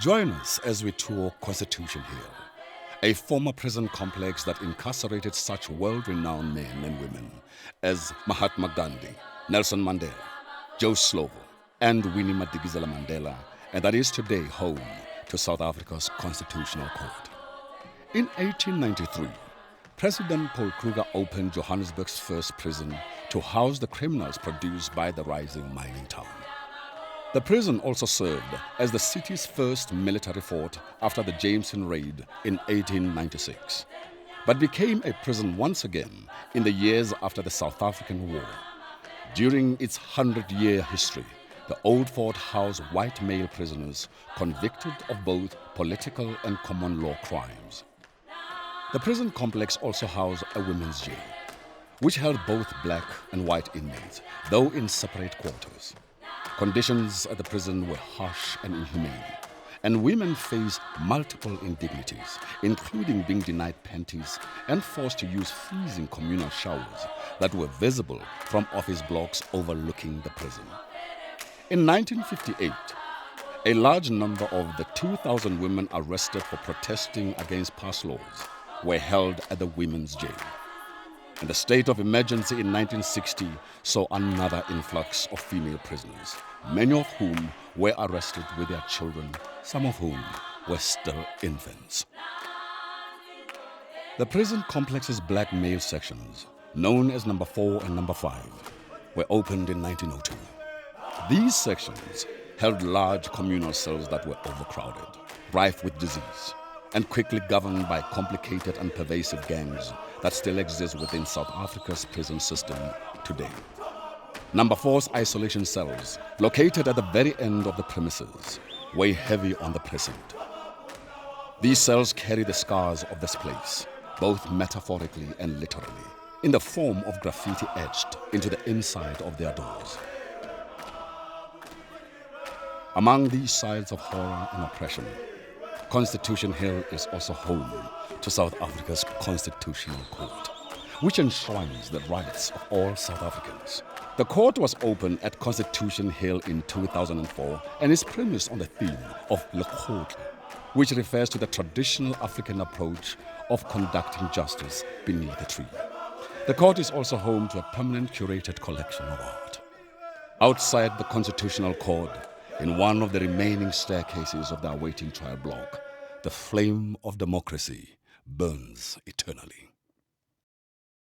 Join us as we tour Constitution Hill, a former prison complex that incarcerated such world-renowned men and women as Mahatma Gandhi, Nelson Mandela, Joe Slovo, and Winnie Madikizela Mandela, and that is today home to South Africa's Constitutional Court. In 1893, President Paul Kruger opened Johannesburg's first prison to house the criminals produced by the rising mining town. The prison also served as the city's first military fort after the Jameson Raid in 1896, but became a prison once again in the years after the South African War. During its 100-year history, the old fort housed white male prisoners convicted of both political and common law crimes. The prison complex also housed a women's jail, which held both black and white inmates, though in separate quarters. Conditions at the prison were harsh and inhumane, and women faced multiple indignities, including being denied panties and forced to use freezing communal showers that were visible from office blocks overlooking the prison. In 1958, a large number of the 2,000 women arrested for protesting against past laws were held at the women's jail. And the state of emergency in 1960 saw another influx of female prisoners, many of whom were arrested with their children, some of whom were still infants. The prison complex's black male sections, known as number 4 and number 5, were opened in 1902. These sections held large communal cells that were overcrowded, rife with disease, and quickly governed by complicated and pervasive gangs that still exist within South Africa's prison system today. Number 4's isolation cells, located at the very end of the premises, weigh heavy on the precinct. These cells carry the scars of this place, both metaphorically and literally, in the form of graffiti etched into the inside of their doors. Among these sides of horror and oppression, Constitution Hill is also home to South Africa's Constitutional Court, which enshrines the rights of all South Africans. The court was opened at Constitution Hill in 2004 and is premised on the theme of lekgotla, which refers to the traditional African approach of conducting justice beneath a tree. The court is also home to a permanent curated collection of art. Outside the Constitutional Court, in one of the remaining staircases of the awaiting trial block, the flame of democracy burns eternally.